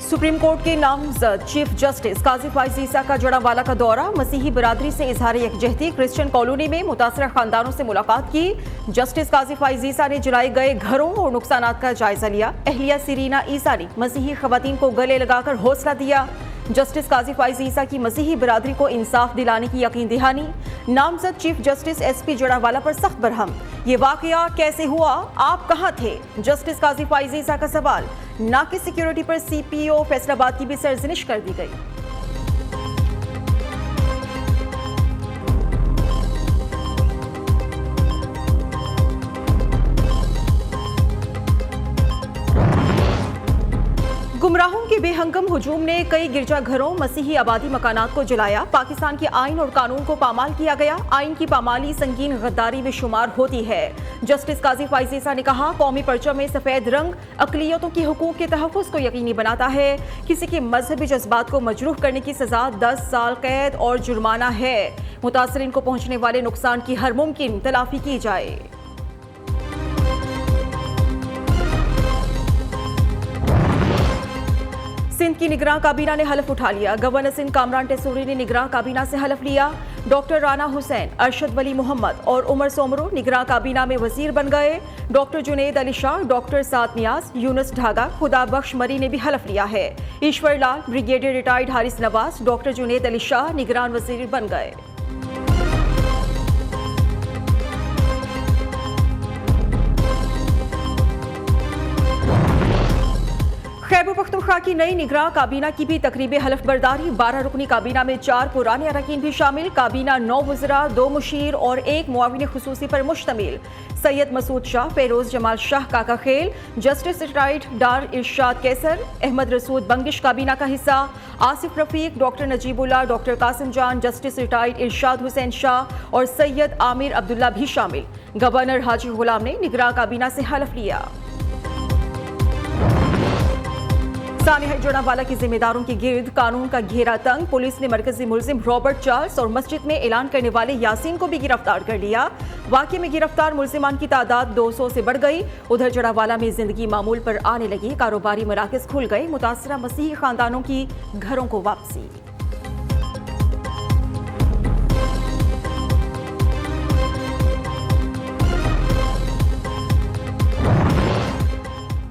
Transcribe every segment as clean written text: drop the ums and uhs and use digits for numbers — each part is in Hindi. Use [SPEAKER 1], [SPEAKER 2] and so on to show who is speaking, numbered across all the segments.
[SPEAKER 1] सुप्रीम कोर्ट के नामजद चीफ जस्टिस काजी फैज ईसा का जड़ावाला का दौरा, मसीही बिरादरी से इजहार यकजहती, क्रिश्चियन कॉलोनी में मुतासरा खानदानों से मुलाकात की। जस्टिस काजी फैज ईसा ने जलाए गए घरों और नुकसानात का जायजा लिया। अहलिया सीरीना ईसा ने मसीही खवातीन को गले लगाकर हौसला दिया। जस्टिस काजी फैज ईसा की मसीही बिरादरी को इंसाफ दिलाने की यकीन दहानी। नामजद चीफ जस्टिस SP जड़ावाला पर सख्त बरहम, ये वाकया कैसे हुआ, आप कहां थे? जस्टिस काजी फैज ईसा का सवाल। नाकिस सिक्योरिटी पर CPO फैसलाबाद की भी सरजनिश कर दी गई। गुमराहों के बेहंगम हुजूम ने कई गिरजाघरों, मसीही आबादी मकानात को जलाया। पाकिस्तान के आइन और कानून को पामाल किया गया। आइन की पामाली संगीन गद्दारी में शुमार होती है। जस्टिस काजी फैज ईसा ने कहा, कौमी परचम में सफेद रंग अकलियतों के हुकूक के तहफ़्फ़ुज़ को यकीनी बनाता है। किसी के मजहबी जज्बात को मजरूह करने की सजा 10 साल कैद और जुर्माना है। मुतासरीन को पहुंचने वाले नुकसान की हर मुमकिन तलाफी की जाए। सिंध की निगरान काबीना ने हलफ उठा लिया। गवर्नर सिंध कामरान टेसूरी ने निगरान काबीना से हलफ लिया। डॉक्टर राना हुसैन, अरशद वली मोहम्मद और उमर सोमरो निगरान काबीना में वजीर बन गए। डॉक्टर जुनेद अली शाह, डॉक्टर साद नियाज, यूनुस ढागा, खुदा बख्श मरी ने भी हलफ लिया है। Ishwar Lal, brigadier retired Haris Nawaz, doctor Junaid Ali Shah निगरान वजीर बन गए। खैबर पख्तूनख्वा की नई निगरान काबीना की भी तकरीब हलफ बर्दारी। 12 रुकनी काबीना में 4 पुराने अरकान भी शामिल। काबीना 9 वज़रा, 2 मुशीर और 1 मुआविन खुसूसी पर मुश्तमिल। सैयद मसूद शाह, फेरोज जमाल शाह काका खेल, जस्टिस रिटायर्ड डार इरशाद कैसर, अहमद रसूद बंगिश काबीना का हिस्सा। आसिफ रफीक, डॉक्टर नजीबुल्ला, डॉक्टर कासिम जान, जस्टिस रिटायर्ड इरशाद हुसैन शाह और सैयद आमिर अब्दुल्ला भी शामिल। गवर्नर हाजी गुलाम ने निगरान काबीना से हलफ लिया। सानिया जड़ावाला के जिम्मेदारों के गिर्द कानून का घेरा तंग। पुलिस ने मरकजी मुलजिम रॉबर्ट चार्ल्स और मस्जिद में ऐलान करने वाले यासीन को भी गिरफ्तार कर लिया। वाक़े में गिरफ्तार मुलजिमान की तादाद 200 से बढ़ गई। उधर जड़ावाला में जिंदगी मामूल पर आने लगी। कारोबारी मराकज़ खुल गए। मुतासरा मसीही खानदानों की घरों को वापसी।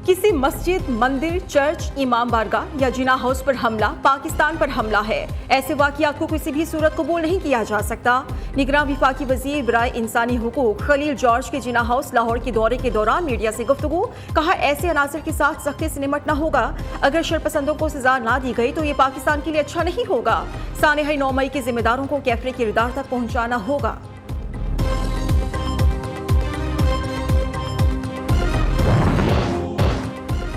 [SPEAKER 1] किसी मस्जिद, मंदिर, चर्च, इमाम बारगाह या जिना हाउस पर हमला पाकिस्तान पर हमला है। ऐसे वाक़ियात को किसी भी सूरत कबूल नहीं किया जा सकता। निगरान विफाकी वज़ीर बराए इंसानी हुकूक खलील जॉर्ज के जिना हाउस लाहौर के दौरे के दौरान मीडिया से गुफ्तगू। कहा, ऐसे अनासर के साथ सख्ती से निमटना होगा। अगर शरपसंदों को सजा ना दी गई तो ये पाकिस्तान के लिए अच्छा नहीं होगा। सानिया 9 मई के जिम्मेदारों को कैफरे किरदार तक पहुँचाना होगा।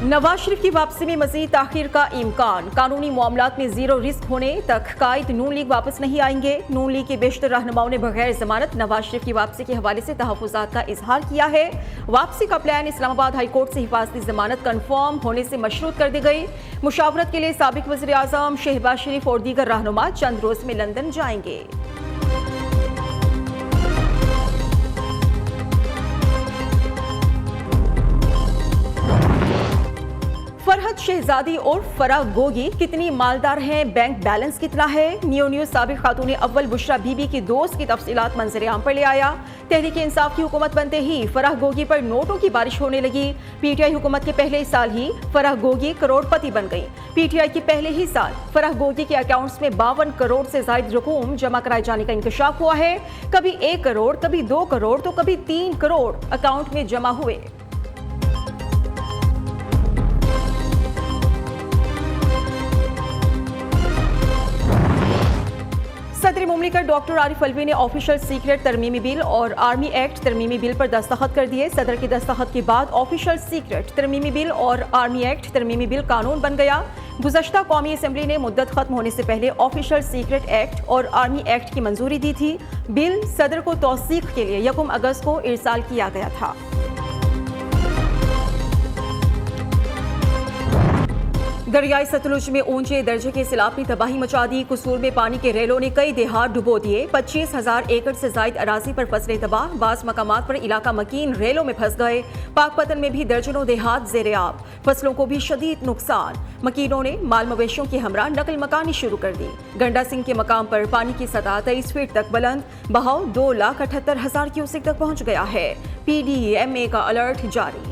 [SPEAKER 1] नवाज शरीफ की वापसी में मजीद ताखीर का इम्कान। कानूनी मामलात में जीरो रिस्क होने तक कायद नून लीग वापस नहीं आएंगे। नून लीग के बेशतर रहनुमाओं ने बगैर जमानत नवाज शरीफ की वापसी के हवाले से तहफ़्फ़ुज़ात का इजहार किया है। वापसी का प्लान इस्लामाबाद हाई कोर्ट से हिफाजती जमानत कन्फर्म होने से मशरूत कर दी गई। मुशावरत के लिए साबिक वज़ीर आज़म शहबाज शरीफ और दीगर रहनुमा चंद रोज में लंदन जाएंगे। फरहत शहजादी और फराह गोगी कितनी मालदार हैं, बैंक बैलेंस कितना है? नियो न्यूज़ साबिक खातून अव्वल बुशरा बीबी की दोस्त की तफसीलात मंजर आम पर ले आया। तहरीक इंसाफ की हुकूमत बनते ही फराह गोगी पर नोटों की बारिश होने लगी। PTI हुकूमत के पहले साल ही फराह गोगी करोड़पति बन गई। PTI के पहले ही साल फराह गोगी के अकाउंट्स में 52 करोड़ से जायद रकूम जमा कराए जाने का इंकशाफ हुआ है। कभी 1 करोड़, कभी 2 करोड़ तो कभी 3 करोड़ अकाउंट में जमा हुए। सदर मुमलिकत डॉक्टर आरिफ अलवी ने ऑफिशियल सीक्रेट तरमीमी बिल और आर्मी एक्ट तरमीमी बिल पर दस्तखत कर दिए। सदर के दस्तखत के बाद ऑफिशियल सीक्रेट तरमीमी बिल और आर्मी एक्ट तरमीमी बिल कानून बन गया। गुज़श्ता कौमी असम्बली ने मुद्दत खत्म होने से पहले ऑफिशियल सीक्रेट एक्ट और आर्मी एक्ट की मंजूरी दी थी। बिल सदर को तौसीक के लिए 1 अगस्त को इरसाल किया गया था। दरियाई सतलुज में ऊंचे दर्जे के सैलाब ने तबाही मचा दी। कसूर में पानी के रेलों ने कई देहात डुबो दिए। 25,000 एकड़ से जायद अराजी पर फसलें तबाह। बास मकामात पर इलाका मकीन रेलों में फंस गए। पाकपतन में भी दर्जनों देहात जेरे आब। फसलों को भी शदीद नुकसान। मकीनों ने माल मवेशियों की हमरा नकल मकानी शुरू कर दी। गंडा सिंह के मकाम पर पानी की सतह 23 फीट तक बुलंद। बहाव 2,78,000 क्यूसेक तक पहुंच गया है। PDMA का अलर्ट जारी।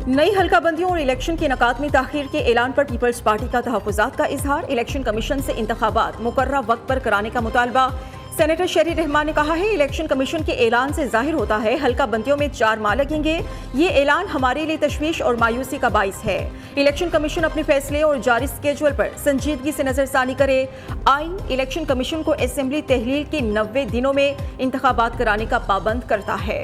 [SPEAKER 1] नई हल्काबंदियों और इलेक्शन के इनेकाद में ताखीर के ऐलान पर पीपल्स पार्टी का तहफ़्फ़ुज़ात का इजहार। इलेक्शन कमीशन से इंतखाबात मुकर्रर वक्त पर कराने का मुतालबा। सेनेटर शहरी रहमान ने कहा है, इलेक्शन कमीशन के ऐलान से जाहिर होता है हल्काबंदियों में 4 माह लगेंगे। ये ऐलान हमारे लिए तशवीश और मायूसी का बाइस है। इलेक्शन कमीशन अपने फैसले और जारी स्केजुअल पर संजीदगी से नजरसानी करे। आइन इलेक्शन कमीशन को असेंबली तहलील के 90 दिनों में इंतखाबात कराने का पाबंद करता है।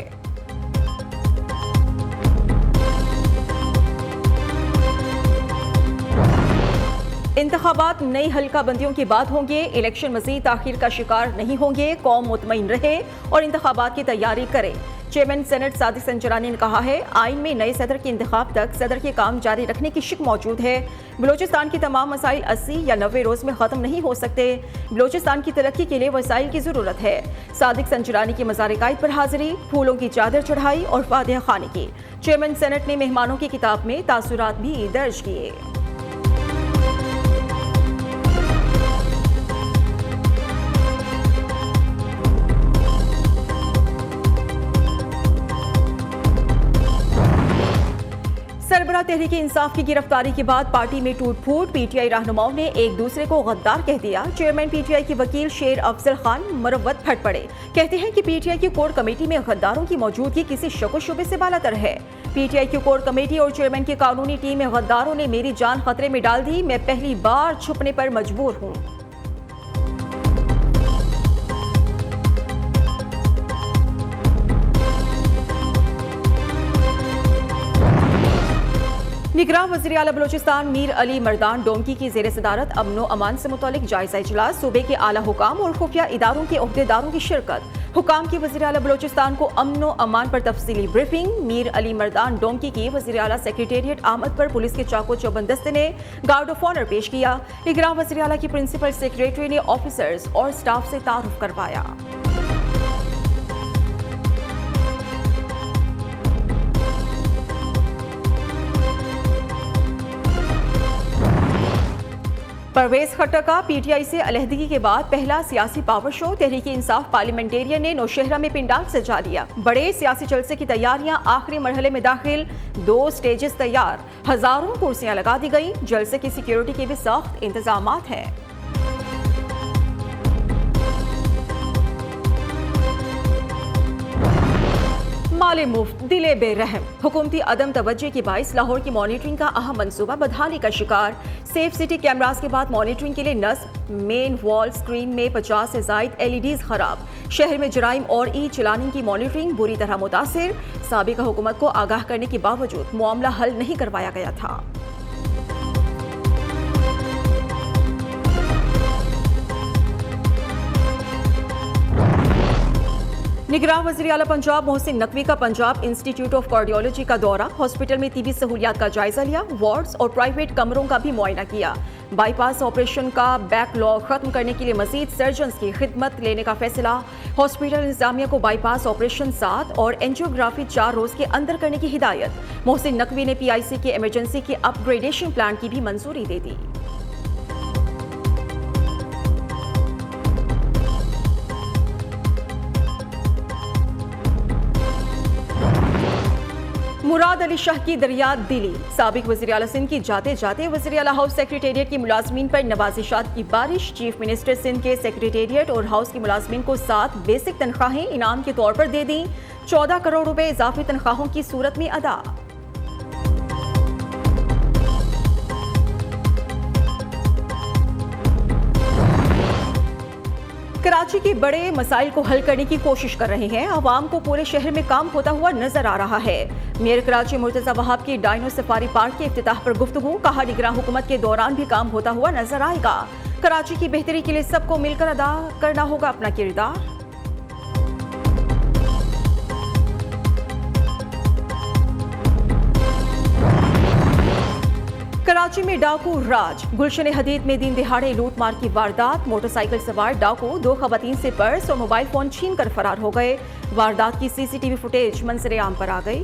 [SPEAKER 1] इंतखाबात नई हल्काबंदियों के बाद होंगे। इलेक्शन मजीद ताखीर का शिकार नहीं होंगे। कौम मुतमईन रहे और इंतखाबात की तैयारी करे। चेयरमैन सेनेट सादिक संजरानी ने कहा है, आइन में नए सदर के इंतखाब तक सदर के काम जारी रखने की शिक मौजूद है। बलोचिस्तान की तमाम मसाइल 80 या 90 रोज में खत्म नहीं हो सकते। बलोचिस्तान की तरक्की के लिए वसाइल की जरूरत है। सादिक संजरानी की मज़ार कायद पर हाजिरी, फूलों की चादर चढ़ाई और फातिहा खानी की। चेयरमैन सेनेट ने मेहमानों की किताब में तासुरात भी दर्ज किए। सरबराह तहरीक इंसाफ की गिरफ्तारी के बाद पार्टी में टूट फूट। PTI रहनुमाओं ने एक दूसरे को गद्दार कह दिया। चेयरमैन PTI के वकील शेर अफजल खान मुरव्वत फट पड़े। कहते हैं कि PTI की कोर कमेटी में गद्दारों की मौजूदगी किसी शक व शुबे से बालातर है। PTI की कोर कमेटी और चेयरमैन की कानूनी टीम में गद्दारों ने मेरी जान खतरे में डाल दी। मैं पहली बार छुपने पर मजबूर हूँ। निगरान वज़ीर आला बलोचिस्तान मीर अली मर्दान डोमकी की ज़ेर सदारत अमनो अमान से मुतालिक जायजा इजलास। सूबे के आला हुकाम और खुफिया इदारों के ओहदेदारों की शिरकत। हुकाम की वज़ीर आला बलोचिस्तान को अमनो अमान पर तफसीली ब्रीफिंग। मीर अली मर्दान डोमकी की वज़ीर आला सेक्रेटेरिएट आमद पर पुलिस के चाको चौबंद दस्ते ने गार्ड ऑफ ऑनर पेश किया। निगरान वज़ीर आला की प्रिंसिपल सेक्रेटरी ने ऑफिसर्स और स्टाफ से तारुफ करवाया। परवेज खट्टर का PTI से अलहदगी के बाद पहला सियासी power show. Tehreek Insaf parliamentarian ने नौशहरा में पिंडाल सजा लिया। बड़े सियासी जलसे की तैयारियां आखिरी मरहले में दाखिल। 2 स्टेजेस तैयार। हजारों कुर्सियां लगा दी गई। जलसे की सिक्योरिटी के भी सख्त इंतजामात हैं। माले मुफ्त दिले बेरहम। हुकूमती अदम तवज्जो के बाइस लाहौर की मॉनिटरिंग का अहम मंसूबा बदहाली का शिकार। सेफ सिटी कैमरास के बाद मॉनिटरिंग के लिए नस्ब। मेन वॉल स्क्रीन में 50 से जायद LEDs खराब। शहर में जराइम और चलानिंग की मॉनिटरिंग बुरी तरह मुतासिर। साबिका हुकूमत को आगाह करने के बावजूद मामला हल नहीं करवाया गया था। निगरान वज़ीर आला पंजाब मोहसिन नकवी का पंजाब इंस्टीट्यूट ऑफ कार्डियोलॉजी का दौरा। हॉस्पिटल में तिबी सहूलियात का जायजा लिया। वार्ड्स और प्राइवेट कमरों का भी मुआयना किया। बाईपास ऑपरेशन का बैकलॉग खत्म करने के लिए मजीद सर्जन्स की खिदमत लेने का फैसला। हॉस्पिटल इंतजामिया को बाईपास ऑपरेशन 7 और एंजियोग्राफी 4 रोज के अंदर करने की हिदायत। मोहसिन नकवी ने PIC के इमरजेंसी के अपग्रेडेशन प्लान की भी मंजूरी दे दी। मुराद अली शाह की दरिया दिली। साबिक वज़ीर आला सिंध की जाते जाते वज़ीर आला हाउस सेक्रेटेरिएट की मुलाजमीन पर नवाजिशात की बारिश। चीफ मिनिस्टर सिंध के सेक्रेटेरिएट और हाउस की मुलाजमीन को 7 बेसिक तनख्वाहें इनाम के तौर पर दे दी। 14 करोड़ रुपए इजाफी तनख्वाहों की सूरत में अदा। कराची के बड़े मसाइल को हल करने की कोशिश कर रहे हैं। आवाम को पूरे शहर में काम होता हुआ नजर आ रहा है। मेयर कराची मुर्तजा वहाब की डायनो सफारी पार्क के इफ्तिताह पर गुफ्तगू। कहा, निगरान हुकूमत के दौरान भी काम होता हुआ नजर आएगा। कराची की बेहतरी के लिए सबको मिलकर अदा करना होगा अपना किरदार। कराची में डाकू राज। गुलशन हदीद में दिन दिहाड़े लूटमार की वारदात। मोटरसाइकिल सवार डाकू 2 खवातीन से पर्स और मोबाइल फोन छीन कर फरार हो गए। वारदात की सीसीटीवी फुटेज मंजर आम पर आ गई।